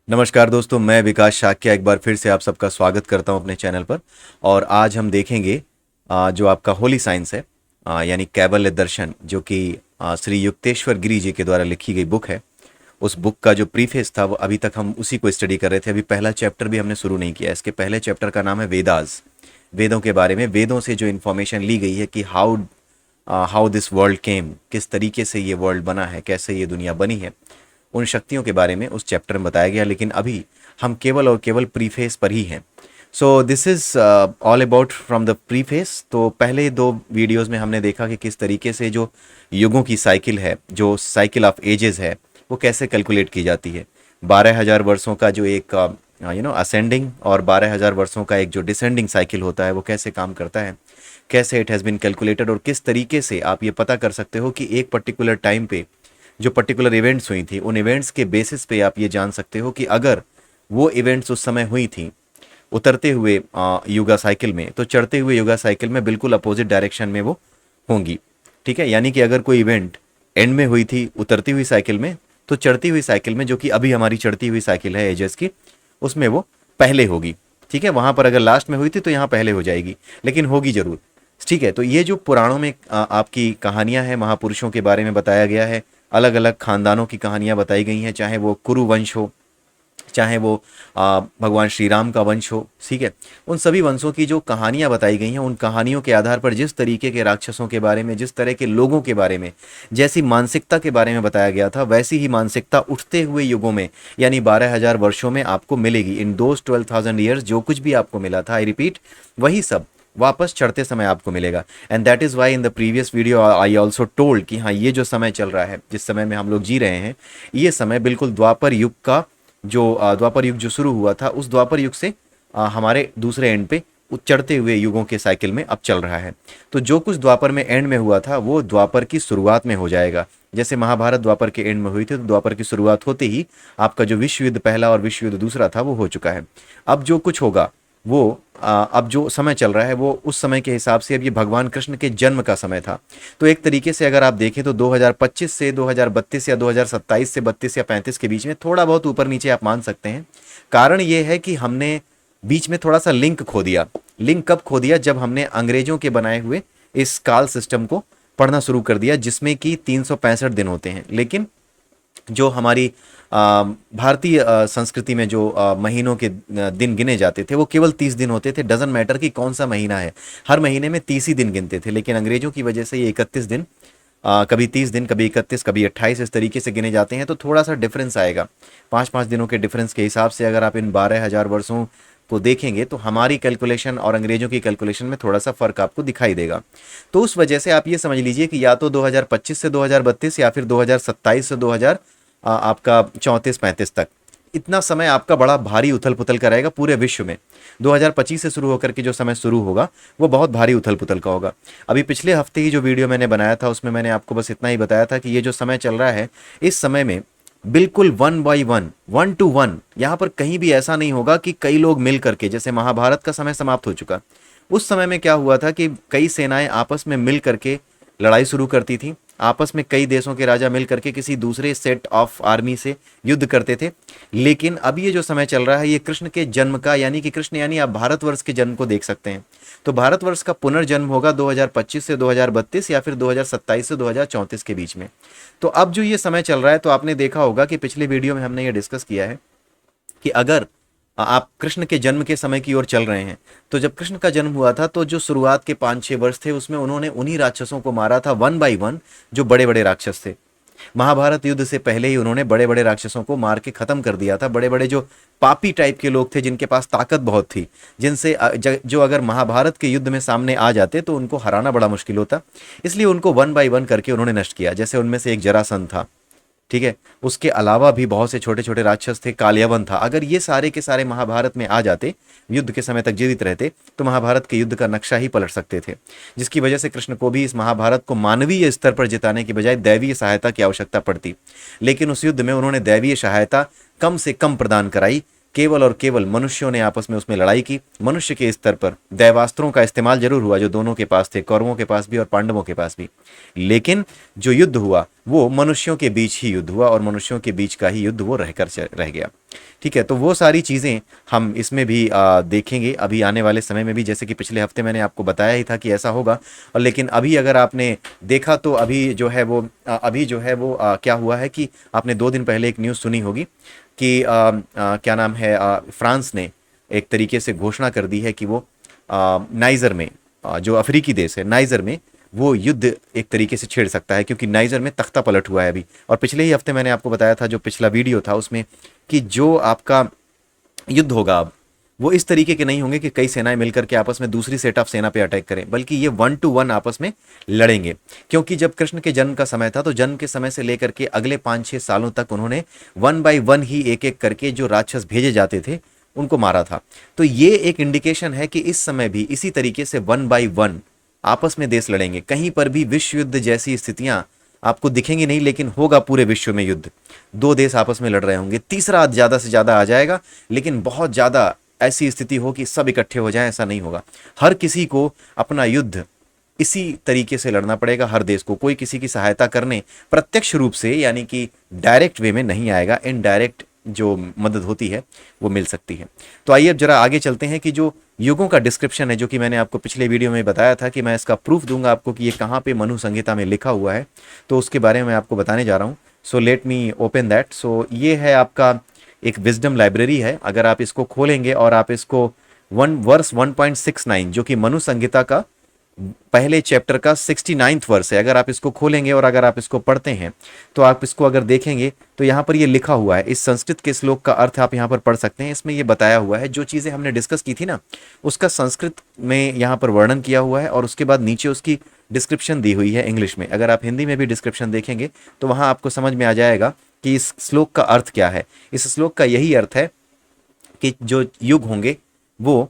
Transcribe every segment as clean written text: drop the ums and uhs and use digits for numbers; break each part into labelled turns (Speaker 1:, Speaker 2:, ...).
Speaker 1: नमस्कार दोस्तों, मैं विकास शाक्य एक बार फिर से आप सबका स्वागत करता हूं अपने चैनल पर। और आज हम देखेंगे जो आपका होली साइंस है, यानी कैवल्य दर्शन, जो कि श्री युक्तेश्वर गिरी जी के द्वारा लिखी गई बुक है। उस बुक का जो प्रीफेस था वो अभी तक हम उसी को स्टडी कर रहे थे। अभी पहला चैप्टर भी हमने शुरू नहीं किया। इसके पहले चैप्टर का नाम है वेदास। वेदों के बारे में, वेदों से जो इन्फॉर्मेशन ली गई है कि हाउ दिस वर्ल्ड केम, किस तरीके से ये वर्ल्ड बना है, कैसे ये दुनिया बनी है, उन शक्तियों के बारे में उस चैप्टर में बताया गया। लेकिन अभी हम केवल और केवल प्रीफेस पर ही हैं। So this is all about from the preface. तो पहले दो वीडियोस में हमने देखा कि किस तरीके से जो युगों की साइकिल है, जो साइकिल ऑफ एजेस है, वो कैसे कैलकुलेट की जाती है। 12,000 वर्षों का जो एक असेंडिंग और 12,000 वर्षों का एक जो डिसेंडिंग साइकिल होता है, वो कैसे काम करता है, कैसे इट हैज़ बीन कैलकुलेटेड, और किस तरीके से आप ये पता कर सकते हो कि एक पर्टिकुलर टाइम पे जो पर्टिकुलर इवेंट्स हुई थी, उन इवेंट्स के बेसिस पे आप ये जान सकते हो कि अगर वो इवेंट्स उस समय हुई थी उतरते हुए युगा साइकिल में, तो चढ़ते हुए युगा साइकिल में बिल्कुल अपोजिट डायरेक्शन में वो होंगी। ठीक है, यानी कि अगर कोई इवेंट एंड में हुई थी उतरती हुई साइकिल में, तो चढ़ती हुई साइकिल में, जो कि अभी हमारी चढ़ती हुई साइकिल है एजेस की, उसमें वो पहले होगी। ठीक है, वहां पर अगर लास्ट में हुई थी तो यहाँ पहले हो जाएगी, लेकिन होगी जरूर। ठीक है, तो ये जो पुराणों में आपकी कहानियां हैं, महापुरुषों के बारे में बताया गया है, अलग अलग खानदानों की कहानियां बताई गई हैं, चाहे वो कुरु वंश हो, चाहे वो भगवान श्री राम का वंश हो। ठीक है, उन सभी वंशों की जो कहानियां बताई गई हैं, उन कहानियों के आधार पर जिस तरीके के राक्षसों के बारे में, जिस तरह के लोगों के बारे में, जैसी मानसिकता के बारे में बताया गया था, वैसी ही मानसिकता उठते हुए युगों में, यानी 12,000 वर्षों में आपको मिलेगी। इन दोज 12,000 ईयर्स जो कुछ भी आपको मिला था, आई रिपीट, वही सब वापस चढ़ते समय आपको मिलेगा। And that is why in the previous video I also told कि हाँ, ये जो समय चल रहा है, जिस समय में हम लोग जी रहे हैं, ये समय बिल्कुल द्वापर युग का, जो द्वापर युग जो शुरू हुआ था, उस द्वापर युग से हमारे दूसरे एंड पे चढ़ते हुए युगों के साइकिल में अब चल रहा है। तो जो कुछ द्वापर में एंड में हुआ था, वो द्वापर की शुरुआत में हो जाएगा। जैसे महाभारत द्वापर के एंड में हुई थी, तो द्वापर की शुरुआत होते ही आपका जो विश्व युद्ध पहला और विश्व युद्ध दूसरा था, वो हो चुका है। अब जो कुछ होगा वो अब जो समय चल रहा है, वो उस समय के हिसाब से अब ये भगवान कृष्ण के जन्म का समय था। तो एक तरीके से अगर आप देखें तो 2025 से 2032 या 2027 से 32 या 35 के बीच में थोड़ा बहुत ऊपर नीचे आप मान सकते हैं। कारण ये है कि हमने बीच में थोड़ा सा लिंक खो दिया। लिंक कब खो दिया? जब हमने अंग्रेजों के बनाए हुए इस काल सिस्टम को पढ़ना शुरू कर दिया, जिसमें कि 365 दिन होते हैं। लेकिन जो हमारी भारतीय संस्कृति में जो महीनों के दिन गिने जाते थे, वो केवल 30 दिन होते थे। डजन मैटर कि कौन सा महीना है, हर महीने में 30 ही दिन गिनते थे। लेकिन अंग्रेजों की वजह से ये 31 दिन, कभी 30 दिन, कभी 31, कभी 28, इस तरीके से गिने जाते हैं। तो थोड़ा सा डिफरेंस आएगा। 5-5 दिनों के डिफरेंस के हिसाब से अगर आप इन 12,000 वर्षों को देखेंगे, तो हमारी कैलकुलेशन और अंग्रेजों की कैलकुलेशन में थोड़ा सा फर्क आपको दिखाई देगा। तो उस वजह से आप ये समझ लीजिए कि या तो 2025 से 2032 या फिर 2027 से 2000 आपका 34-35 तक, इतना समय आपका बड़ा भारी उथल पुथल का रहेगा पूरे विश्व में। 2025 से शुरू होकर के जो समय शुरू होगा, वो बहुत भारी उथल पुथल का होगा। अभी पिछले हफ्ते ही जो वीडियो मैंने बनाया था, उसमें मैंने आपको बस इतना ही बताया था कि ये जो समय चल रहा है, इस समय में बिल्कुल 1 by 1, 1 to 1, यहाँ पर कहीं भी ऐसा नहीं होगा कि कई लोग मिल करके, जैसे महाभारत का समय समाप्त हो चुका, उस समय में क्या हुआ था कि कई सेनाएं आपस में मिल करके लड़ाई शुरू करती थी। आपस में कई देशों के राजा मिल करके किसी दूसरे सेट ऑफ आर्मी से युद्ध करते थे। लेकिन अब ये जो समय चल रहा है, ये कृष्ण के जन्म का, यानी कि कृष्ण यानी आप भारतवर्ष के जन्म को देख सकते हैं। तो भारतवर्ष का पुनर्जन्म होगा 2025 से 2032 या फिर 2027 से 2034 के बीच में। तो अब जो ये समय चल रहा है, तो आपने देखा होगा कि पिछले वीडियो में हमने ये डिस्कस किया है कि अगर आप कृष्ण के जन्म के समय की ओर चल रहे हैं, तो जब कृष्ण का जन्म हुआ था, तो जो शुरुआत के 5-6 वर्ष थे, उसमें उन्होंने उन्हीं राक्षसों को मारा था 1 by 1, जो बड़े बड़े राक्षस थे। महाभारत युद्ध से पहले ही उन्होंने बड़े बड़े राक्षसों को मार के खत्म कर दिया था। बड़े बड़े जो पापी टाइप के लोग थे, जिनके पास ताकत बहुत थी, जिनसे जो अगर महाभारत के युद्ध में सामने आ जाते, तो उनको हराना बड़ा मुश्किल होता। इसलिए उनको 1 by 1 करके उन्होंने नष्ट किया। जैसे उनमें से एक जरासंध था। ठीक है, उसके अलावा भी बहुत से छोटे छोटे राक्षस थे, कालियावन था। अगर ये सारे के सारे महाभारत में आ जाते, युद्ध के समय तक जीवित रहते, तो महाभारत के युद्ध का नक्शा ही पलट सकते थे। जिसकी वजह से कृष्ण को भी इस महाभारत को मानवीय स्तर पर जिताने की बजाय दैवीय सहायता की आवश्यकता पड़ती। लेकिन उस युद्ध में उन्होंने दैवीय सहायता कम से कम प्रदान कराई, केवल और केवल मनुष्यों ने आपस में उसमें लड़ाई की। मनुष्य के स्तर पर दैवास्त्रों का इस्तेमाल जरूर हुआ, जो दोनों के पास थे, कौरवों के पास भी और पांडवों के पास भी, लेकिन जो युद्ध हुआ वो मनुष्यों के बीच ही युद्ध हुआ और मनुष्यों के बीच का ही युद्ध वो रह गया। ठीक है, तो वो सारी चीज़ें हम इसमें भी देखेंगे अभी आने वाले समय में भी, जैसे कि पिछले हफ्ते मैंने आपको बताया ही था कि ऐसा होगा। और लेकिन अभी अगर आपने देखा तो अभी जो है वो क्या हुआ है कि आपने 2 दिन पहले एक न्यूज़ सुनी होगी कि क्या नाम है, फ्रांस ने एक तरीके से घोषणा कर दी है कि वो नाइजर में, जो अफ्रीकी देश है नाइजर में, वो युद्ध एक तरीके से छेड़ सकता है, क्योंकि नाइजर में तख्ता पलट हुआ है अभी। और पिछले ही हफ्ते मैंने आपको बताया था, जो पिछला वीडियो था उसमें, कि जो आपका युद्ध होगा अब, वो इस तरीके के नहीं होंगे कि कई सेनाएं मिलकर के आपस में दूसरी सेट ऑफ सेना पे अटैक करें, बल्कि ये 1 to 1 आपस में लड़ेंगे। क्योंकि जब कृष्ण के जन्म का समय था तो जन्म के समय से लेकर के अगले 5-6 सालों तक उन्होंने 1 by 1 ही एक एक करके जो राक्षस भेजे जाते थे उनको मारा था। तो ये एक इंडिकेशन है कि इस समय भी इसी तरीके से 1 by 1 आपस में देश लड़ेंगे। कहीं पर भी विश्व युद्ध जैसी स्थितियां आपको दिखेंगी नहीं, लेकिन होगा पूरे विश्व में युद्ध। 2 देश आपस में लड़ रहे होंगे, तीसरा ज़्यादा से ज़्यादा आ जाएगा, लेकिन बहुत ज़्यादा ऐसी स्थिति हो कि सब इकट्ठे हो जाएं, ऐसा नहीं होगा। हर किसी को अपना युद्ध इसी तरीके से लड़ना पड़ेगा, हर देश को। कोई किसी की सहायता करने प्रत्यक्ष रूप से, यानी कि डायरेक्ट वे में नहीं आएगा, इनडायरेक्ट जो मदद होती है वो मिल सकती है। तो आइए अब जरा आगे चलते हैं कि जो युगों का डिस्क्रिप्शन है, जो कि मैंने आपको पिछले वीडियो में बताया था कि मैं इसका प्रूफ दूंगा आपको कि ये कहाँ पे मनु संहिता में लिखा हुआ है, तो उसके बारे में मैं आपको बताने जा रहा हूँ। So let me open that. So ये है आपका एक विजडम लाइब्रेरी है। अगर आप इसको खोलेंगे और आप इसको वर्स 1.69, जो कि मनु संहिता का पहले चैप्टर का 69th वर्स है, अगर आप इसको खोलेंगे और अगर आप इसको पढ़ते हैं तो आप इसको अगर देखेंगे तो यहाँ पर ये लिखा हुआ है। इस संस्कृत के श्लोक का अर्थ आप यहाँ पर पढ़ सकते हैं। इसमें ये बताया हुआ है, जो चीज़ें हमने डिस्कस की थी ना, उसका संस्कृत में यहाँ पर वर्णन किया हुआ है और उसके बाद नीचे उसकी डिस्क्रिप्शन दी हुई है इंग्लिश में। अगर आप हिंदी में भी डिस्क्रिप्शन देखेंगे तो वहाँ आपको समझ में आ जाएगा कि इस श्लोक का अर्थ क्या है। इस श्लोक का यही अर्थ है कि जो युग होंगे वो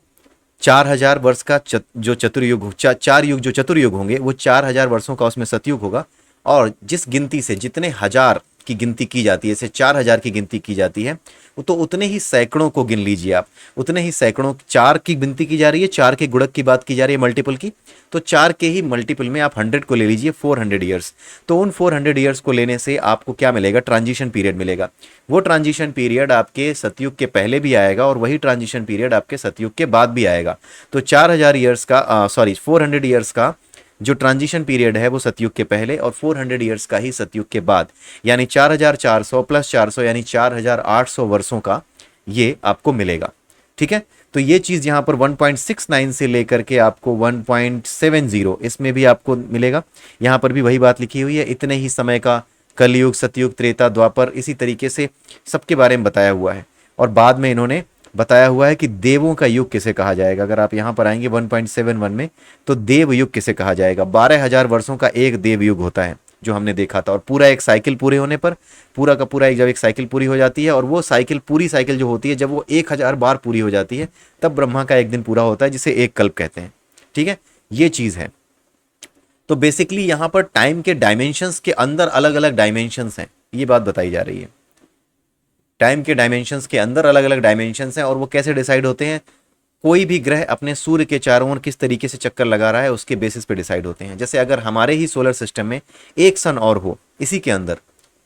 Speaker 1: 4,000 वर्ष का जो चतुर्युग, 4 युग जो चतुर्युग होंगे वो 4,000 वर्षों का उसमें सतयुग होगा। और जिस गिनती से जितने हजार की गिनती की जाती है, जैसे 4,000 की गिनती की जाती है, तो उतने ही सैकड़ों को गिन लीजिए आप। उतने ही सैकड़ों, 4 की गिनती की जा रही है, 4 के गुणक की बात की जा रही है, मल्टीपल की, तो 4 के ही मल्टीपल में आप 100 को ले लीजिए, 400 ईयर्स। तो उन 400 ईयर्स को लेने से आपको क्या मिलेगा? ट्रांजिशन पीरियड मिलेगा। वो ट्रांजिशन पीरियड आपके सतयुग के पहले भी आएगा और वही ट्रांजिशन पीरियड आपके सतयुग के बाद भी आएगा। तो 4,000 ईयर्स का 400 ईयर्स का जो ट्रांजिशन पीरियड है वो सतयुग के पहले और 400 ईयर्स का ही सतयुग के बाद, यानी 4,400 प्लस 400 यानी 4,800 वर्षों का ये आपको मिलेगा। ठीक है, तो ये चीज़ यहाँ पर 1.69 से लेकर के आपको 1.70 इसमें भी आपको मिलेगा। यहाँ पर भी वही बात लिखी हुई है, इतने ही समय का कलयुग, सतयुग, त्रेता, द्वापर, इसी तरीके से सबके बारे में बताया हुआ है। और बाद में इन्होंने बताया हुआ है कि देवों का युग किसे कहा जाएगा। अगर आप यहाँ पर आएंगे 1.71 में, तो देव युग किसे कहा जाएगा। 12,000 वर्षों का एक देव युग होता है, जो हमने देखा था। और पूरा एक साइकिल पूरे होने पर, पूरा का पूरा जब एक साइकिल पूरी हो जाती है, और वो साइकिल, पूरी साइकिल जो होती है, जब वो 1,000 बार पूरी हो जाती है, तब ब्रह्मा का एक दिन पूरा होता है, जिसे एक कल्प कहते हैं। ठीक है, ये चीज़ है। तो बेसिकली यहाँ पर टाइम के डायमेंशंस के अंदर अलग अलग डायमेंशंस हैं, ये बात बताई जा रही है। टाइम के डायमेंशंस के अंदर अलग अलग डायमेंशंस हैं, और वो कैसे डिसाइड होते हैं? कोई भी ग्रह अपने सूर्य के चारों ओर किस तरीके से चक्कर लगा रहा है, उसके बेसिस पे डिसाइड होते हैं। जैसे अगर हमारे ही सोलर सिस्टम में एक सन और हो इसी के अंदर,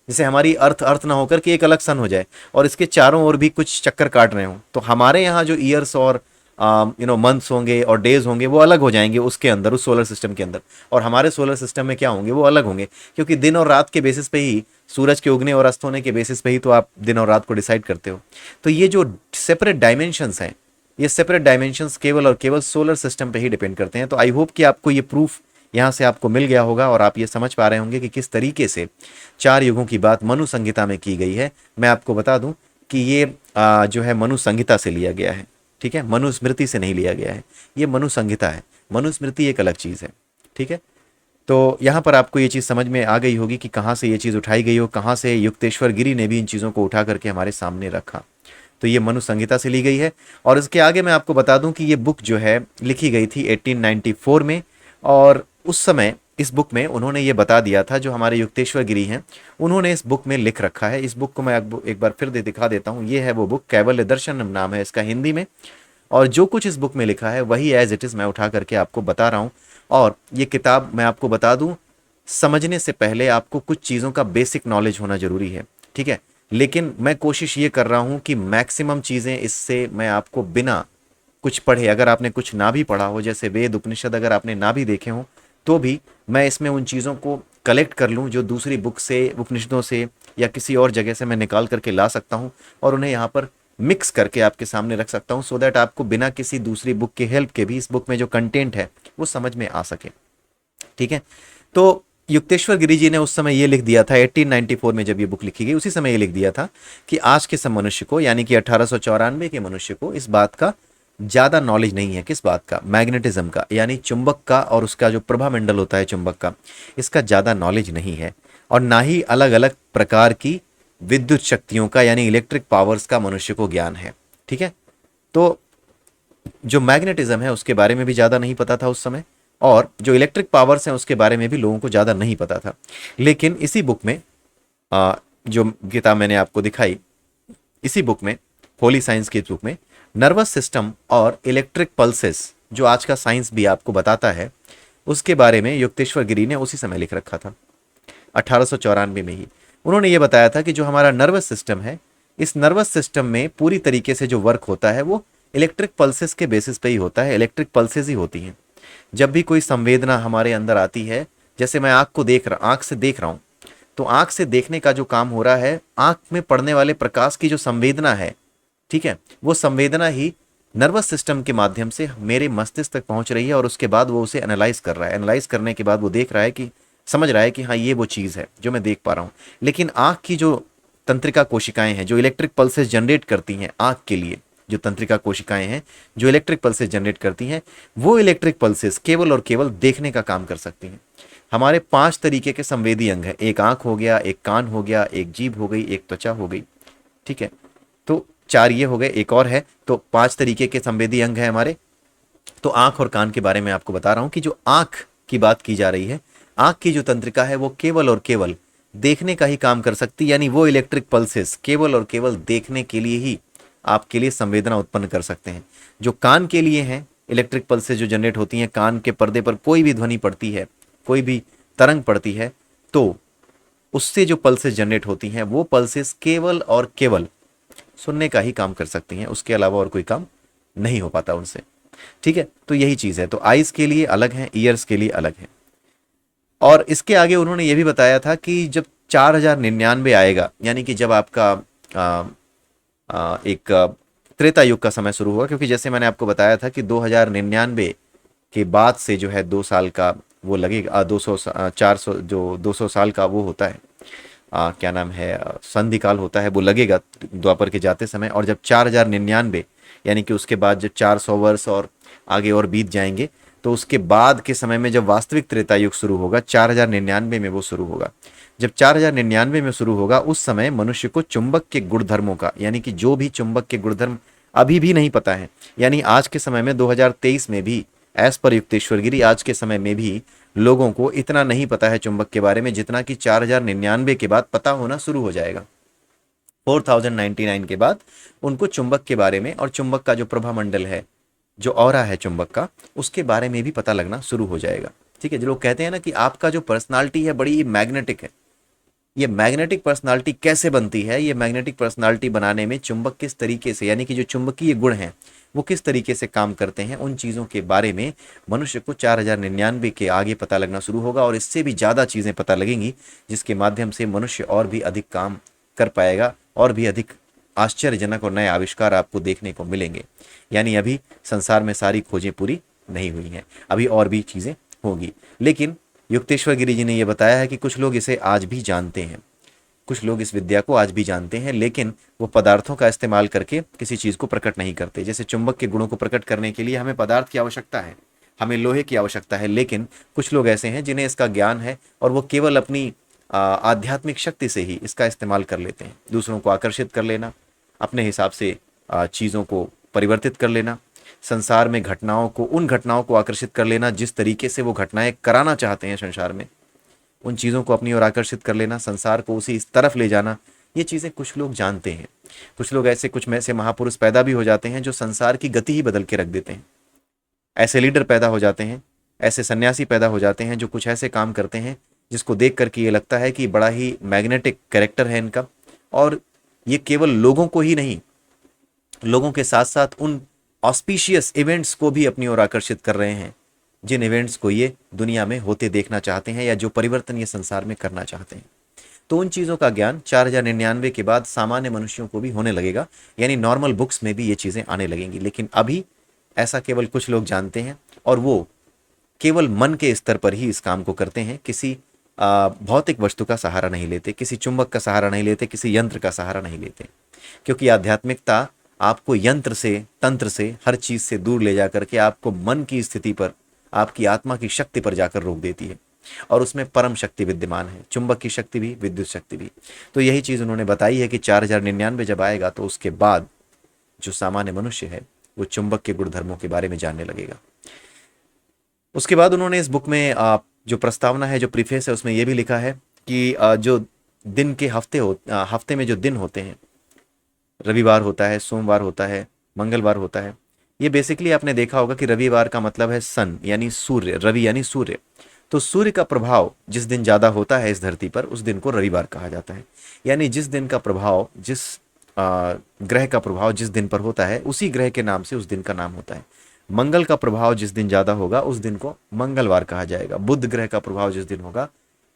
Speaker 1: जैसे हमारी अर्थ ना होकर के एक अलग सन हो जाए और इसके चारों ओर भी कुछ चक्कर काट रहे हो, तो हमारे यहाँ जो ईयर्स और मंथ्स होंगे और डेज होंगे वो अलग हो जाएंगे उसके अंदर, उस सोलर सिस्टम के अंदर। और हमारे सोलर सिस्टम में क्या होंगे? वो अलग होंगे, क्योंकि दिन और रात के बेसिस पे ही, सूरज के उगने और अस्त होने के बेसिस पे ही तो आप दिन और रात को डिसाइड करते हो। तो ये जो सेपरेट डायमेंशंस हैं, ये सेपरेट डायमेंशंस केवल और केवल सोलर सिस्टम पे ही डिपेंड करते हैं। तो आई होप कि आपको ये प्रूफ यहाँ से आपको मिल गया होगा और आप ये समझ पा रहे होंगे कि किस तरीके से 4 युगों की बात मनु संहिता में की गई है। मैं आपको बता दूं कि ये जो है मनु संहिता से लिया गया है। ठीक है, मनुस्मृति से नहीं लिया गया है, ये मनु संहिता है। मनुस्मृति एक अलग चीज़ है। ठीक है, तो यहाँ पर आपको ये चीज़ समझ में आ गई होगी कि कहाँ से ये चीज़ उठाई गई हो, कहाँ से युक्तेश्वर गिरी ने भी इन चीज़ों को उठा करके हमारे सामने रखा। तो ये मनु संहिता से ली गई है। और इसके आगे मैं आपको बता दूं कि ये बुक जो है लिखी गई थी 1894 में, और उस समय इस बुक में उन्होंने ये बता दिया था, जो हमारे युक्तेश्वर गिरी हैं उन्होंने इस बुक में लिख रखा है। इस बुक को मैं एक बार फिर दिखा देता हूँ। ये है वो बुक, कैवल्य दर्शन नाम है इसका हिंदी में। और जो कुछ इस बुक में लिखा है वही एज इट इज़ मैं उठा करके आपको बता रहा हूँ। और ये किताब मैं आपको बता दूँ, समझने से पहले आपको कुछ चीज़ों का बेसिक नॉलेज होना ज़रूरी है, ठीक है। लेकिन मैं कोशिश ये कर रहा हूँ कि मैक्सिमम चीज़ें इससे मैं आपको बिना कुछ पढ़े, अगर आपने कुछ ना भी पढ़ा हो, जैसे वेद उपनिषद अगर आपने ना भी देखे हों, तो भी मैं इसमें उन चीज़ों को कलेक्ट कर लूँ जो दूसरी बुक से, उपनिषदों से या किसी और जगह से मैं निकाल करके ला सकता हूँ, और उन्हें यहाँ पर मिक्स करके आपके सामने रख सकता हूँ, सो दैट आपको बिना किसी दूसरी बुक की हेल्प के भी इस बुक में जो कंटेंट है वो समझ में आ सके, ठीक है। तो युक्तेश्वर गिरी जी ने उस समय ये लिख दिया था, 1894 में जब ये बुक लिखी गई उसी समय ये लिख दिया था कि आज के सब मनुष्य को, यानी कि 1894 के मनुष्य को इस बात का ज़्यादा नॉलेज नहीं है। किस बात का? मैग्नेटिज्म का, यानी चुंबक का, और उसका जो प्रभा मंडल होता है चुंबक का, इसका ज़्यादा नॉलेज नहीं है। और ना ही अलग अलग प्रकार की विद्युत शक्तियों का, यानी इलेक्ट्रिक पावर्स का मनुष्य को ज्ञान है, ठीक है। तो जो मैग्नेटिज्म है उसके बारे में भी ज़्यादा नहीं पता था उस समय, और जो इलेक्ट्रिक पावर्स हैं उसके बारे में भी लोगों को ज़्यादा नहीं पता था। लेकिन इसी बुक में जो किताब मैंने आपको दिखाई, इसी बुक में, होली साइंस की बुक में, नर्वस सिस्टम और इलेक्ट्रिक पल्सेस, जो आज का साइंस भी आपको बताता है, उसके बारे में युक्तेश्वर गिरी ने उसी समय लिख रखा था, 1894 में ही। उन्होंने ये बताया था कि जो हमारा नर्वस सिस्टम है, इस नर्वस सिस्टम में पूरी तरीके से जो वर्क होता है वो इलेक्ट्रिक पल्सेस के बेसिस पे ही होता है, इलेक्ट्रिक पल्सेस ही होती हैं। जब भी कोई संवेदना हमारे अंदर आती है, जैसे मैं आंख से देख रहा हूँ, तो आंख से देखने का जो काम हो रहा है, आंख में पड़ने वाले प्रकाश की जो संवेदना है, ठीक है, वो संवेदना ही नर्वस सिस्टम के माध्यम से मेरे मस्तिष्क तक पहुंच रही है, और उसके बाद वो उसे एनालाइज कर रहा है। एनालाइज करने के बाद वो देख रहा है कि, समझ रहा है कि हाँ ये वो चीज़ है जो मैं देख पा रहा हूँ। लेकिन आंख की जो तंत्रिका कोशिकाएं हैं, जो इलेक्ट्रिक पल्सेस जनरेट करती हैं आंख के लिए, जो तंत्रिका कोशिकाएं हैं जो इलेक्ट्रिक पल्सेस जनरेट करती हैं, वो इलेक्ट्रिक पल्सेस केवल और केवल देखने का काम कर सकती हैं। हमारे 5 तरीके के संवेदी अंग हैं, एक आंख हो गया, एक कान हो गया, एक जीभ हो गई, एक त्वचा हो गई, ठीक है। तो 4 ये हो गए, एक और है, तो 5 तरीके के संवेदी अंग हैं हमारे। तो आंख और कान के बारे में आपको बता रहा हूं कि जो आंख की बात की जा रही है, आंख की जो तंत्रिका है वो केवल और केवल देखने का ही काम कर सकती, यानी वो इलेक्ट्रिक पल्सेस केवल और केवल देखने के लिए ही आपके लिए संवेदना उत्पन्न कर सकते हैं। जो कान के लिए हैं, इलेक्ट्रिक पल्सेस जो जनरेट होती हैं, कान के पर्दे पर कोई भी ध्वनि पड़ती है, कोई भी तरंग पड़ती है, तो उससे जो पल्सेस जनरेट होती हैं वो पल्सेस केवल और केवल सुनने का ही काम कर सकती हैं, उसके अलावा और कोई काम नहीं हो पाता उनसे, ठीक है। तो यही चीज़ है। तो आइज़ के लिए अलग है, ईयर्स के लिए अलग है। और इसके आगे उन्होंने ये भी बताया था कि जब 4099 आएगा, यानी कि जब आपका एक त्रेता युग का समय शुरू हुआ, क्योंकि जैसे मैंने आपको बताया था कि 2099 के बाद से जो है 2 साल का वो लगेगा, 200 400 जो 200 साल का वो होता है, क्या नाम है, संधि काल होता है, वो लगेगा द्वापर के जाते समय। और जब 4099, यानी कि उसके बाद जब 400 वर्ष और आगे और बीत जाएंगे, तो उसके बाद के समय में जब वास्तविक त्रेता युग शुरू होगा, 4099 में वो शुरू होगा। जब 4099 में शुरू होगा, उस समय मनुष्य को चुंबक के गुणधर्मों का, यानी कि जो भी चुंबक के गुणधर्म अभी भी नहीं पता है, यानी आज के समय में 2023 में भी, एज पर युक्तेश्वर गिरी, आज के समय में भी लोगों को इतना नहीं पता है चुंबक के बारे में, जितना कि 4099 के बाद पता होना शुरू हो जाएगा। 4099 के बाद उनको चुंबक के बारे में, और चुंबक का जो प्रभा मंडल है, जो ऑरा है चुंबक का, उसके बारे में भी पता लगना शुरू हो जाएगा, ठीक है। जो लोग कहते हैं ना कि आपका जो पर्सनालिटी है बड़ी मैग्नेटिक है, ये मैग्नेटिक पर्सनालिटी कैसे बनती है, ये मैग्नेटिक पर्सनालिटी बनाने में चुंबक किस तरीके से, यानी कि जो चुंबकीय गुण हैं वो किस तरीके से काम करते हैं, उन चीज़ों के बारे में मनुष्य को 4099 के आगे पता लगना शुरू होगा, और इससे भी ज़्यादा चीज़ें पता लगेंगी, जिसके माध्यम से मनुष्य और भी अधिक काम कर पाएगा, और भी अधिक आश्चर्यजनक और नए आविष्कार आपको देखने को मिलेंगे। यानी अभी संसार में सारी खोजें पूरी नहीं हुई हैं, अभी और भी चीज़ें होंगी। लेकिन युक्तेश्वर गिरी जी ने यह बताया है कि कुछ लोग इसे आज भी जानते हैं, कुछ लोग इस विद्या को आज भी जानते हैं, लेकिन वो पदार्थों का इस्तेमाल करके किसी चीज़ को प्रकट नहीं करते। जैसे चुंबक के गुणों को प्रकट करने के लिए हमें पदार्थ की आवश्यकता है, हमें लोहे की आवश्यकता है, लेकिन कुछ लोग ऐसे हैं जिन्हें इसका ज्ञान है, और वो केवल अपनी आध्यात्मिक शक्ति से ही इसका इस्तेमाल कर लेते हैं। दूसरों को आकर्षित कर लेना, अपने हिसाब से चीज़ों को परिवर्तित कर लेना, संसार में घटनाओं को, उन घटनाओं को आकर्षित कर लेना जिस तरीके से वो घटनाएं कराना चाहते हैं संसार में, उन चीज़ों को अपनी ओर आकर्षित कर लेना, संसार को उसी इस तरफ ले जाना, ये चीज़ें कुछ लोग जानते हैं। कुछ लोग ऐसे, कुछ में से महापुरुष पैदा भी हो जाते हैं जो संसार की गति ही बदल के रख देते हैं। ऐसे लीडर पैदा हो जाते हैं, ऐसे सन्यासी पैदा हो जाते हैं जो कुछ ऐसे काम करते हैं जिसको देख करके ये लगता है कि बड़ा ही मैग्नेटिक कैरेक्टर है इनका, और ये केवल लोगों को ही नहीं, लोगों के साथ साथ उन ऑस्पिशियस इवेंट्स को भी अपनी ओर आकर्षित कर रहे हैं जिन इवेंट्स को ये दुनिया में होते देखना चाहते हैं या जो परिवर्तन ये संसार में करना चाहते हैं। तो उन चीज़ों का ज्ञान 4099 के बाद सामान्य मनुष्यों को भी होने लगेगा, यानी नॉर्मल बुक्स में भी ये चीज़ें आने लगेंगी। लेकिन अभी ऐसा केवल कुछ लोग जानते हैं, और वो केवल मन के स्तर पर ही इस काम को करते हैं। किसी भौतिक वस्तु का सहारा नहीं लेते, किसी चुंबक का सहारा नहीं लेते, किसी यंत्र का सहारा नहीं लेते, क्योंकि आध्यात्मिकता आपको यंत्र से, तंत्र से, हर चीज़ से दूर ले जा करके आपको मन की स्थिति पर, आपकी आत्मा की शक्ति पर जाकर रोक देती है, और उसमें परम शक्ति विद्यमान है, चुंबक की शक्ति भी, विद्युत शक्ति भी। तो यही चीज़ उन्होंने बताई है कि 4099 जब आएगा तो उसके बाद जो सामान्य मनुष्य है वो चुंबक के गुणधर्मों के बारे में जानने लगेगा। उसके बाद उन्होंने इस बुक में जो प्रस्तावना है, जो प्रीफेस है, उसमें यह भी लिखा है कि जो दिन के हफ्ते में जो दिन होते हैं, रविवार होता है, सोमवार होता है, मंगलवार होता है, ये बेसिकली आपने देखा होगा कि रविवार का मतलब है सन यानी सूर्य, रवि यानी सूर्य। तो सूर्य का प्रभाव जिस दिन ज़्यादा होता है इस धरती पर, उस दिन को रविवार कहा जाता है। यानी जिस दिन का प्रभाव, जिस ग्रह का प्रभाव जिस दिन पर होता है, उसी ग्रह के नाम से उस दिन का नाम होता है। मंगल का प्रभाव जिस दिन ज़्यादा होगा उस दिन को मंगलवार कहा जाएगा। बुध ग्रह का प्रभाव जिस दिन होगा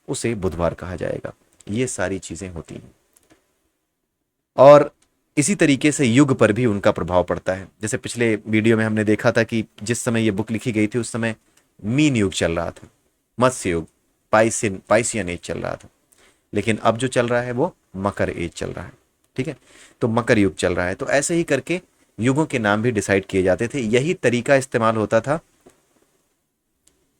Speaker 1: उसे बुधवार कहा जाएगा। ये सारी चीज़ें होती हैं, और इसी तरीके से युग पर भी उनका प्रभाव पड़ता है। जैसे पिछले वीडियो में हमने देखा था कि जिस समय ये बुक लिखी गई थी उस समय मीन युग चल रहा था, मत्स्य युग, पाइसियन एज चल रहा था। लेकिन अब जो चल रहा है वो मकर एज चल रहा है। ठीक है, तो मकर युग चल रहा है। तो ऐसे ही करके युगों के नाम भी डिसाइड किए जाते थे। यही तरीका इस्तेमाल होता था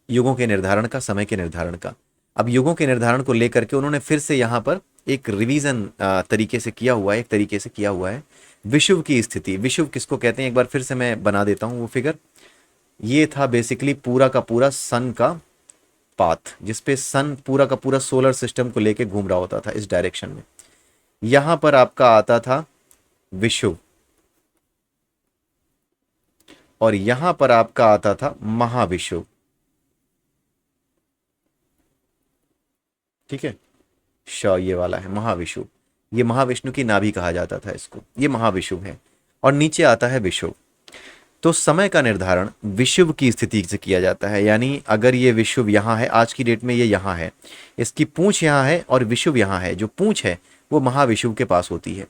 Speaker 1: युगों के निर्धारण का, समय के निर्धारण का। अब युगों के निर्धारण को लेकर के उन्होंने फिर से यहाँ पर एक रिवीजन तरीके से किया हुआ है, एक तरीके से किया हुआ है। विषुव की स्थिति, विषुव किसको कहते हैं एक बार फिर से मैं बना देता हूँ वो फिगर। ये था बेसिकली पूरा का पूरा सन का पाथ, जिसपे सन पूरा का पूरा सोलर सिस्टम को लेके घूम रहा होता था इस डायरेक्शन में। यहां पर आपका आता था विषुव, और यहां पर आपका आता था महाविषुव। ठीक है, ये वाला है महाविषुव। ये महाविष्णु की नाभि कहा जाता था इसको, ये महाविषुव है। और नीचे आता है विषुव। तो समय का निर्धारण विषुव की स्थिति से किया जाता है। यानी अगर ये विषुव यहाँ है, आज की डेट में ये यहाँ है, इसकी पूंछ यहाँ है और विषुव यहाँ है। जो पूंछ है वो महाविषुव के पास होती है।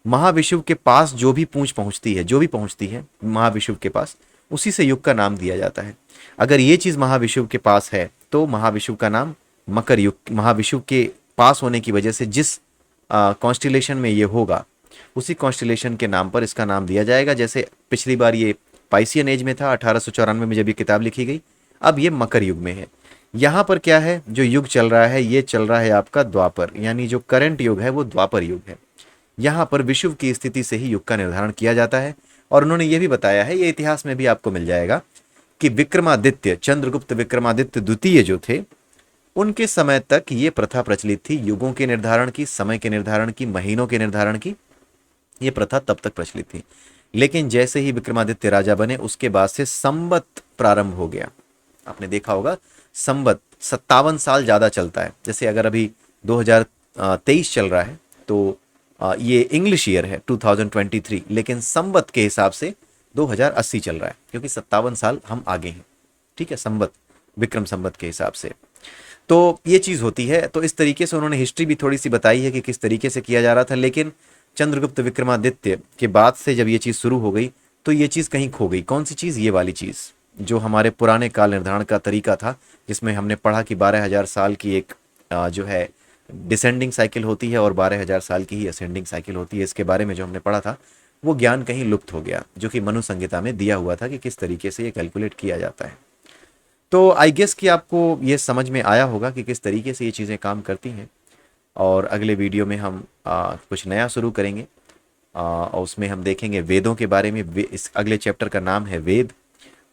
Speaker 1: महाविषुव के पास जो भी पूंछ पहुँचती है, जो भी पहुँचती है महाविषुव के पास, उसी से युग का नाम दिया जाता है। अगर ये चीज़ महाविषुव के पास है तो महाविषुव का नाम मकर युग, महाविषुव के पास होने की वजह से जिस कॉन्स्टिलेशन में ये होगा उसी कॉन्स्टिलेशन के नाम पर इसका नाम दिया जाएगा। जैसे पिछली बार ये पाइसियन एज में था 1894 में जब ये किताब लिखी गई, अब ये मकर युग में है। यहाँ पर क्या है, जो युग चल रहा है ये चल रहा है आपका द्वापर, यानी जो करंट युग है वो द्वापर युग है। यहाँ पर विषुव की स्थिति से ही युग का निर्धारण किया जाता है। और उन्होंने ये भी बताया है, ये इतिहास में भी आपको मिल जाएगा, कि विक्रमादित्य, चंद्रगुप्त विक्रमादित्य द्वितीय जो थे, उनके समय तक ये प्रथा प्रचलित थी युगों के निर्धारण की, समय के निर्धारण की, महीनों के निर्धारण की। ये प्रथा तब तक प्रचलित थी। लेकिन जैसे ही विक्रमादित्य राजा बने उसके बाद से संवत प्रारंभ हो गया। आपने देखा होगा संवत 57 साल ज़्यादा चलता है। जैसे अगर अभी 2023 चल रहा है तो ये इंग्लिश ईयर है 2023, लेकिन संवत के हिसाब से 2080 चल रहा है, क्योंकि 57 साल हम आगे हैं। ठीक है, संवत, विक्रम संवत के हिसाब से। तो ये चीज़ होती है। तो इस तरीके से उन्होंने हिस्ट्री भी थोड़ी सी बताई है कि किस तरीके से किया जा रहा था। लेकिन चंद्रगुप्त विक्रमादित्य के बाद से जब ये चीज़ शुरू हो गई तो ये चीज़ कहीं खो गई। कौन सी चीज़? ये वाली चीज़ जो हमारे पुराने काल निर्धारण का तरीका था, जिसमें हमने पढ़ा कि 12,000 साल की एक जो है डिसेंडिंग साइकिल होती है और 12,000 साल की ही असेंडिंग साइकिल होती है। इसके बारे में जो हमने पढ़ा था वो ज्ञान कहीं लुप्त हो गया, जो कि मनु संहिता में दिया हुआ था कि किस तरीके से ये कैलकुलेट किया जाता है। तो आई गेस कि आपको ये समझ में आया होगा कि किस तरीके से ये चीज़ें काम करती हैं। और अगले वीडियो में हम कुछ नया शुरू करेंगे। और उसमें हम देखेंगे वेदों के बारे में। इस अगले चैप्टर का नाम है वेद,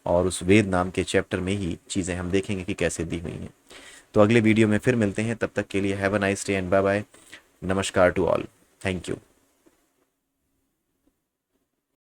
Speaker 1: और उस वेद नाम के चैप्टर में ही चीज़ें हम देखेंगे कि कैसे दी हुई हैं। तो अगले वीडियो में फिर मिलते हैं, तब तक के लिए have a nice day and bye bye. नमस्कार टू ऑल, थैंक यू।